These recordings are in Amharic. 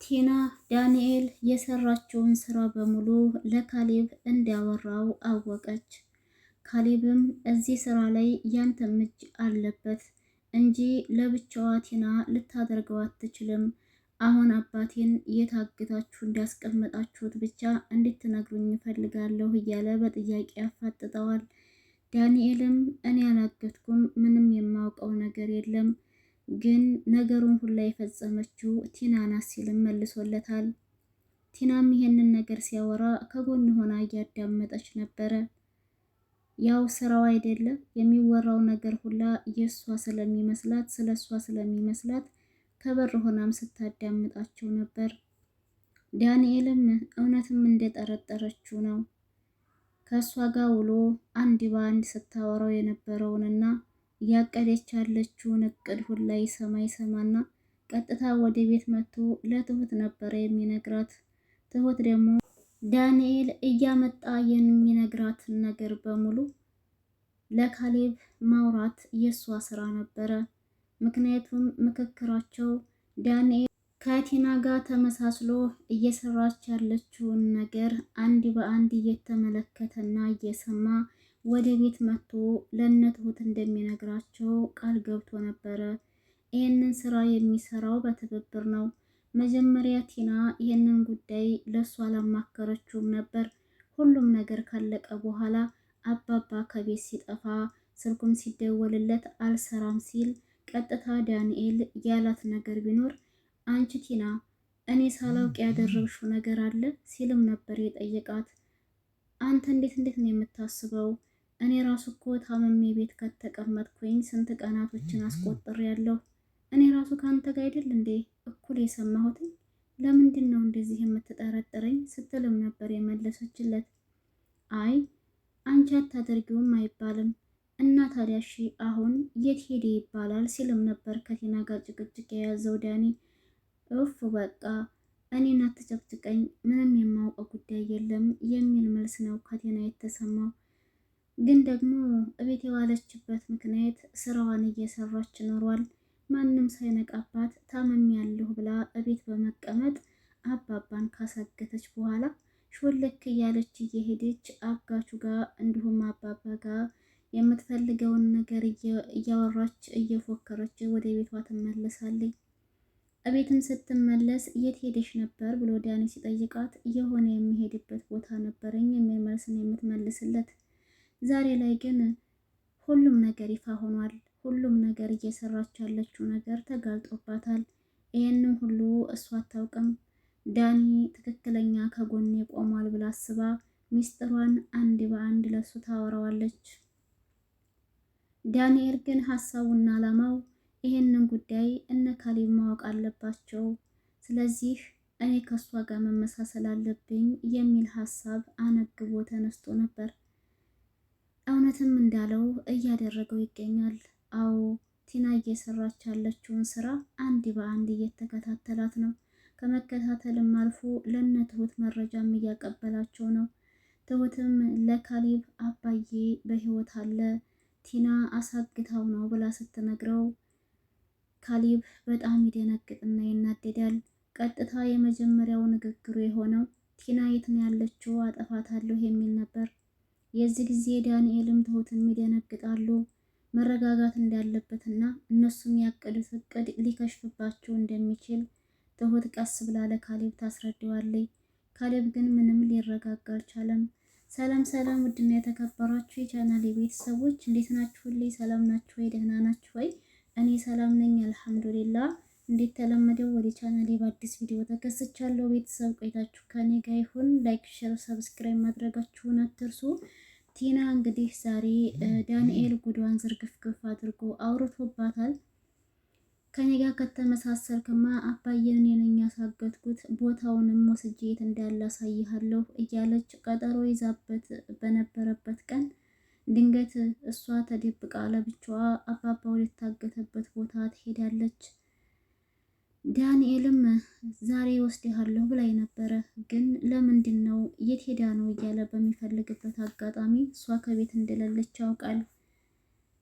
ቲና ዳንኤል የሰራችውን ስራ በሙሉ ለካሌብ እንዲያወራው አወቀች። ካሌብም እዚህ ስራ ላይ ያንተም እጅ አለበት እንጂ ለብቻዋ ቲና ልታደርገው አትችልም። አሁን አባቴን የታግታችሁ እንዲያስቀመጣችሁት ብቻ እንድትነግሩኝ እፈልጋለሁ እያለ በጥያቄ ያፋጥጠዋል። ዳንኤልም እኔ አላገትኩም፣ ምንም የማውቀው ነገር የለም፣ ግን ነገሩን ሁላ የፈጸመችው ቲና ናት ሲልም መልሶለታል። ቲናም ይሄንን ነገር ሲያወራ ከጎን ሆና እያዳመጠች ነበረ። ያው ስራው አይደለም የሚወራው ነገር ሁላ የእሷ ስለሚመስላት ስለ እሷ ስለሚመስላት ከበር ሆናም ስታዳምጣቸው ነበር። ዳንኤልም እውነትም እንደጠረጠረችው ነው። ከእሷ ጋር ውሎ አንድ በአንድ ስታወራው የነበረውንና እያቀደች ያለችውን እቅድ ሁላ ይሰማና ቀጥታ ወደ ቤት መጥቶ ለትሁት ነበረ የሚነግራት። ትሁት ደግሞ ዳንኤል እያመጣ የሚነግራትን ነገር በሙሉ ለካሌብ ማውራት የእሷ ስራ ነበረ። ምክንያቱም ምክክራቸው ዳንኤል ከቲና ጋር ተመሳስሎ እየሰራች ያለችውን ነገር አንድ በአንድ እየተመለከተና እየሰማ ወደ ቤት መጥቶ ለነትሁት እንደሚነግራቸው ቃል ገብቶ ነበረ። ይህንን ስራ የሚሰራው በትብብር ነው። መጀመሪያ ቲና ይህንን ጉዳይ ለእሱ አላማከረችውም ነበር። ሁሉም ነገር ካለቀ በኋላ አባባ ከቤት ሲጠፋ ስልኩም ሲደወልለት አልሰራም ሲል ቀጥታ ዳንኤል ያላት ነገር ቢኖር አንቺ ቲና እኔ ሳላውቅ ያደረግሽው ነገር አለ ሲልም ነበር የጠየቃት። አንተ እንዴት ነው የምታስበው? እኔ ራሱ እኮ ታመሜ ቤት ከተቀመጥኩኝ ስንት ቀናቶችን አስቆጥሬያለሁ። እኔ ራሱ ካንተ ጋር አይደል እንዴ እኩል የሰማሁትኝ? ለምንድን ነው እንደዚህ የምትጠረጥረኝ ስትልም ነበር የመለሰችለት። አይ አንቺ አታደርጊውም አይባልም እና ታዲያ እሺ አሁን የት ሄደ ይባላል ሲልም ነበር ከቲና ጋር ጭቅጭቅ የያዘው ዳኒ። እፍ በቃ እኔን አትጨቅጭቀኝ፣ ምንም የማውቀው ጉዳይ የለም የሚል መልስ ነው ከቲና የተሰማው። ግን ደግሞ እቤት የዋለችበት ምክንያት ስራዋን እየሰራች ኖሯል። ማንም ሳይነቃባት ታመም ያለሁ ብላ እቤት በመቀመጥ አባባን ካሳገተች በኋላ ሾለክ እያለች እየሄደች አጋቹ ጋር እንዲሁም አባባ ጋር የምትፈልገውን ነገር እያወራች እየፎከረች ወደ ቤቷ ትመለሳለች። እቤትም ስትመለስ የት ሄደሽ ነበር ብሎ ዳኒ ሲጠይቃት የሆነ የሚሄድበት ቦታ ነበረኝ የሚል መልስ ነው የምትመልስለት። ዛሬ ላይ ግን ሁሉም ነገር ይፋ ሆኗል። ሁሉም ነገር እየሰራች ያለችው ነገር ተጋልጦባታል። ይህንን ሁሉ እሷ አታውቅም። ዳኒ ትክክለኛ ከጎኔ ቆሟል ብላ አስባ ሚስጥሯን አንድ በአንድ ለሱ ታወራዋለች። ዳንኤል ግን ሀሳቡና አላማው ይሄንን ጉዳይ እነ ካሌብ ማወቅ አለባቸው፣ ስለዚህ እኔ ከሷ ጋር መመሳሰል አለብኝ የሚል ሀሳብ አነግቦ ተነስቶ ነበር። እውነትም እንዳለው እያደረገው ይገኛል። አዎ ቲና እየሰራች ያለችውን ስራ አንድ በአንድ እየተከታተላት ነው። ከመከታተልም አልፎ ለነ ትሁት መረጃም እያቀበላቸው ነው። ትሁትም ለካሌብ አባዬ በህይወት አለ ቲና አሳግታው ነው ብላ ስትነግረው ካሌብ በጣም ይደነግጥና ይናደዳል። ቀጥታ የመጀመሪያው ንግግሩ የሆነው ቲና የት ነው ያለችው አጠፋታለሁ የሚል ነበር። የዚህ ጊዜ ዳንኤልም ትሁትም ይደነግጣሉ። መረጋጋት እንዳለበትና እነሱም ያቀዱት እቅድ ሊከሽፍባቸው እንደሚችል ትሁት ቀስ ብላ ለካሌብ ታስረዳዋለች። ካሌብ ግን ምንም ሊረጋጋ አልቻለም። ሰላም ሰላም፣ ውድና የተከበራችሁ የቻናሌ ቤተሰቦች እንዴት ናችሁልኝ? ሰላም ናችሁ ወይ? ደህና ናችሁ ወይ? እኔ ሰላም ነኝ አልሐምዱሊላህ። እንዴት ተለመደው ወደ ቻናሌ በአዲስ ቪዲዮ ተከስቻለሁ። ቤተሰብ ቆይታችሁ ከኔ ጋር ይሁን። ላይክ፣ ሼር፣ ሰብስክራይብ ማድረጋችሁን አትርሱ። ቲና እንግዲህ ዛሬ ዳንኤል ጉዷን ዝርግፍግፍ አድርጎ አውርቶባታል። ከኔ ጋር ከተመሳሰልክማ አባዬን እኔ ነኝ ያሳገትኩት፣ ቦታውንም ወስጄ የት እንዳለ አሳይሃለሁ እያለች ቀጠሮ ይዛበት በነበረበት ቀን ድንገት እሷ ተደብቃ ለብቻዋ አባባ ወደታገተበት ቦታ ትሄዳለች። ዳንኤልም ዛሬ ወስድሃለሁ ብላኝ ነበረ፣ ግን ለምንድን ነው የት ሄዳ ነው እያለ በሚፈልግበት አጋጣሚ እሷ ከቤት እንደሌለች ያውቃል።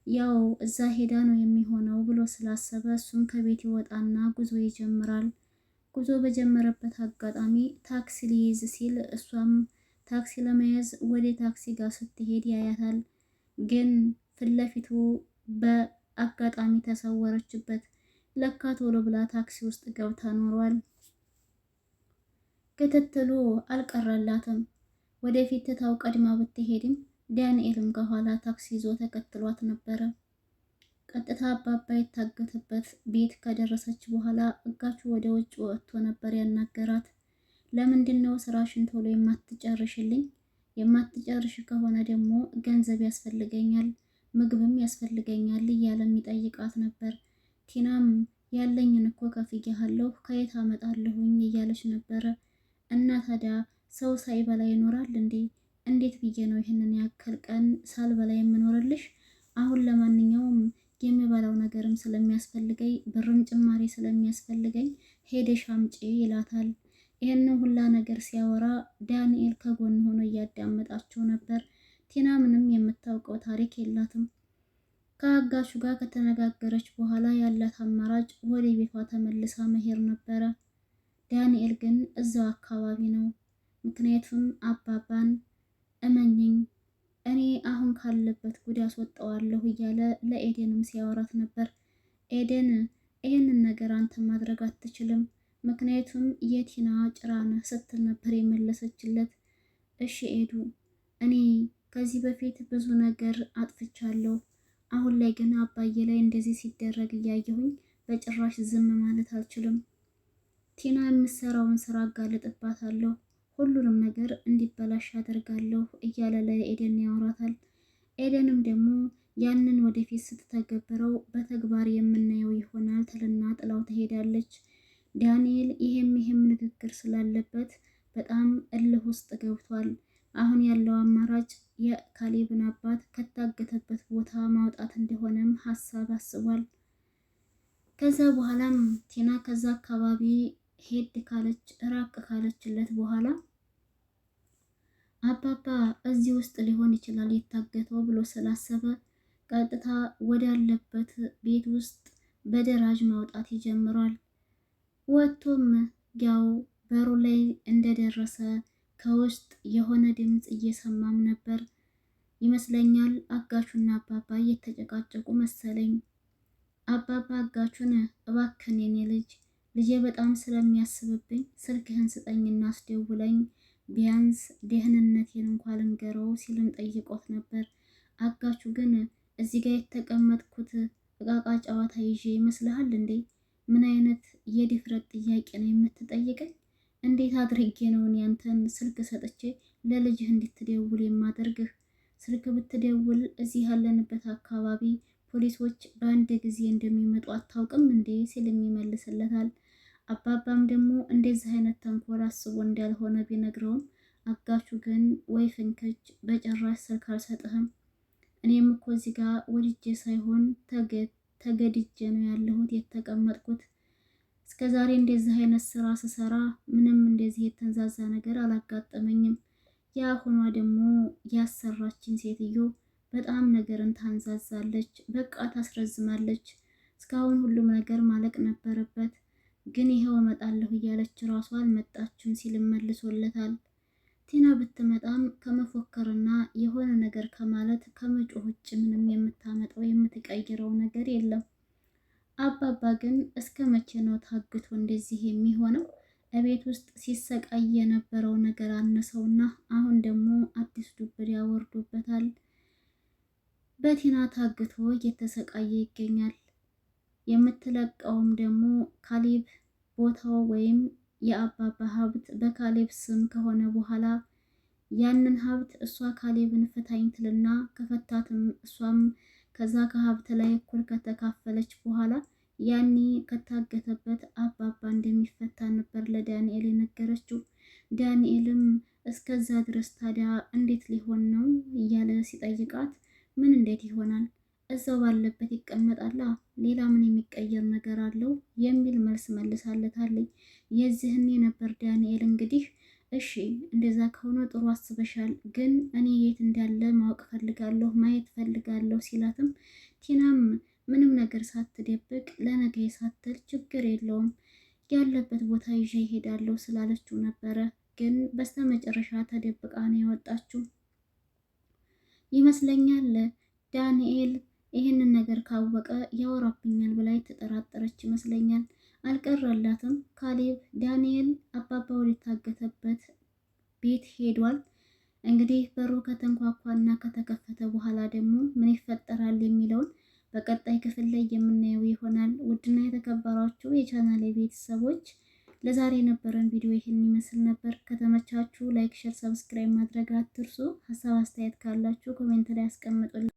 ያው እዛ ሄዳ ነው የሚሆነው ብሎ ስላሰበ እሱም ከቤት ይወጣና ጉዞ ይጀምራል። ጉዞ በጀመረበት አጋጣሚ ታክሲ ሊይዝ ሲል እሷም ታክሲ ለመያዝ ወደ ታክሲ ጋር ስትሄድ ያያታል። ግን ፊት ለፊቱ በአጋጣሚ ተሰወረችበት። ለካ ቶሎ ብላ ታክሲ ውስጥ ገብታ ኖሯል። ክትትሉ አልቀረላትም። ወደፊት ትታው ቀድማ ብትሄድም ዳንኤልም ከኋላ ታክሲ ይዞ ተከትሏት ነበረ። ቀጥታ አባባ የታገተበት ቤት ከደረሰች በኋላ እጋቹ ወደ ውጭ ወጥቶ ነበር ያናገራት። ለምንድን ነው ስራሽን ቶሎ የማትጨርሽልኝ? የማትጨርሽ ከሆነ ደግሞ ገንዘብ ያስፈልገኛል፣ ምግብም ያስፈልገኛል እያለ የሚጠይቃት ነበር። ቲናም ያለኝን እኮ ከፍዬሃለሁ ከየት አመጣለሁኝ እያለች ነበረ። እና ታዲያ ሰው ሳይበላ ይኖራል እንዴ? እንዴት ብዬ ነው ይህንን ያክል ቀን ሳልበላ የምኖርልሽ? አሁን ለማንኛውም የሚበላው ነገርም ስለሚያስፈልገኝ ብርም ጭማሪ ስለሚያስፈልገኝ ሄደሽ አምጪ ይላታል። ይህንን ሁላ ነገር ሲያወራ ዳንኤል ከጎን ሆኖ እያዳመጣቸው ነበር። ቲና ምንም የምታውቀው ታሪክ የላትም። ከአጋሹ ጋር ከተነጋገረች በኋላ ያላት አማራጭ ወደ ቤቷ ተመልሳ መሄድ ነበረ። ዳንኤል ግን እዛው አካባቢ ነው። ምክንያቱም አባባን እመኝኝ እኔ አሁን ካለበት ጉድ አስወጣዋለሁ እያለ ለኤደንም ሲያወራት ነበር። ኤደን ይህንን ነገር አንተ ማድረግ አትችልም፣ ምክንያቱም የቲና ጭራ ነህ ስትል ነበር የመለሰችለት። እሺ ኤዱ፣ እኔ ከዚህ በፊት ብዙ ነገር አጥፍቻለሁ። አሁን ላይ ግን አባዬ ላይ እንደዚህ ሲደረግ እያየሁኝ በጭራሽ ዝም ማለት አልችልም። ቲና የምትሰራውን ስራ አጋልጥባታለሁ፣ ሁሉንም ነገር እንዲበላሽ አደርጋለሁ እያለ ለኤደን ያወራታል። ኤደንም ደግሞ ያንን ወደፊት ስትተገብረው በተግባር የምናየው ይሆናል ትልና ጥላው ትሄዳለች። ዳንኤል ይሄም ንግግር ስላለበት በጣም እልህ ውስጥ ገብቷል። አሁን ያለው አማራጭ የካሌብን አባት ከታገተበት ቦታ ማውጣት እንደሆነም ሀሳብ አስቧል። ከዛ በኋላም ቲና ከዛ አካባቢ ሄድ ካለች ራቅ ካለችለት በኋላ አባባ እዚህ ውስጥ ሊሆን ይችላል የታገተው ብሎ ስላሰበ ቀጥታ ወዳለበት ቤት ውስጥ በደራጅ ማውጣት ይጀምራል። ወጥቶም ያው በሩ ላይ እንደደረሰ ከውስጥ የሆነ ድምፅ እየሰማም ነበር ይመስለኛል። አጋቹና አባባ እየተጨቃጨቁ መሰለኝ። አባባ አጋቹን እባክን የኔ ልጄ በጣም ስለሚያስብብኝ ስልክህን ስጠኝና አስደውለኝ ቢያንስ ደህንነቴን እንኳ ልንገረው ሲልም ጠይቆት ነበር። አጋቹ ግን እዚህ ጋር የተቀመጥኩት እቃቃ ጨዋታ ይዤ ይመስልሃል እንዴ? ምን አይነት የድፍረት ጥያቄ ነው የምትጠይቀኝ? እንዴት አድርጌ ነው ያንተን ስልክ ሰጥቼ ለልጅህ እንድትደውል የማደርግህ? ስልክ ብትደውል እዚህ ያለንበት አካባቢ ፖሊሶች በአንድ ጊዜ እንደሚመጡ አታውቅም እንዴ? ሲልም ይመልስለታል። አባባም ደግሞ እንደዚህ አይነት ተንኮል አስቦ እንዳልሆነ ቢነግረውም አጋቹ ግን ወይ ፍንክች በጭራሽ ስልክ አልሰጥህም፣ እኔም እኮ እዚህ ጋር ወድጄ ሳይሆን ተገድጄ ነው ያለሁት የተቀመጥኩት። እስከ ዛሬ እንደዚህ አይነት ስራ ስሰራ ምንም እንደዚህ የተንዛዛ ነገር አላጋጠመኝም። የአሁኗ ደግሞ ያሰራችን ሴትዮ በጣም ነገርን ታንዛዛለች፣ በቃ ታስረዝማለች። እስካሁን ሁሉም ነገር ማለቅ ነበረበት፣ ግን ይኸው እመጣለሁ እያለች ራሷ አልመጣችም ሲል መልሶለታል። ቲና ብትመጣም ከመፎከርና የሆነ ነገር ከማለት ከመጮህ ውጭ ምንም የምታመጣው የምትቀይረው ነገር የለም። አባባ ግን እስከ መቼ ነው ታግቶ እንደዚህ የሚሆነው? እቤት ውስጥ ሲሰቃይ የነበረው ነገር አነሰውና አሁን ደግሞ አዲስ ዱብዳ ያወርዱበታል። በቲና ታግቶ እየተሰቃየ ይገኛል። የምትለቀውም ደግሞ ካሌብ ቦታው ወይም የአባባ ሀብት በካሌብ ስም ከሆነ በኋላ ያንን ሀብት እሷ ካሌብን ፍታኝ ትልና ከፈታትም እሷም ከዛ ከሀብት ላይ እኩል ከተካፈለች በኋላ ያኔ ከታገተበት አባባ እንደሚፈታ ነበር ለዳንኤል የነገረችው። ዳንኤልም እስከዛ ድረስ ታዲያ እንዴት ሊሆን ነው እያለ ሲጠይቃት ምን እንዴት ይሆናል? እዛው ባለበት ይቀመጣላ፣ ሌላ ምን የሚቀየር ነገር አለው የሚል መልስ መልሳለታለች። የዚህኔ ነበር ዳንኤል እንግዲህ እሺ እንደዛ ከሆነ ጥሩ አስበሻል፣ ግን እኔ የት እንዳለ ማወቅ ፈልጋለሁ፣ ማየት ፈልጋለሁ ሲላትም ቲናም ምንም ነገር ሳትደብቅ ለነገ ሳትል ችግር የለውም ያለበት ቦታ ይዤ ይሄዳለሁ ስላለችው ነበረ። ግን በስተመጨረሻ ተደብቃ ነው የወጣችው ይመስለኛል። ዳንኤል ይህንን ነገር ካወቀ ያወራብኛል ብላ የተጠራጠረች ይመስለኛል። አልቀረላትም። ካሌብ ዳንኤል አባባ ወደታገተበት ቤት ሄዷል። እንግዲህ በሩ ከተንኳኳና ከተከፈተ በኋላ ደግሞ ምን ይፈጠራል የሚለውን በቀጣይ ክፍል ላይ የምናየው ይሆናል። ውድና የተከበራችሁ የቻናሌ ቤተሰቦች ለዛሬ የነበረን ቪዲዮ ይህን ይመስል ነበር። ከተመቻችሁ ላይክ፣ ሼር፣ ሰብስክራይብ ማድረግ አትርሱ። ሀሳብ አስተያየት ካላችሁ ኮሜንት ላይ አስቀምጡልኝ።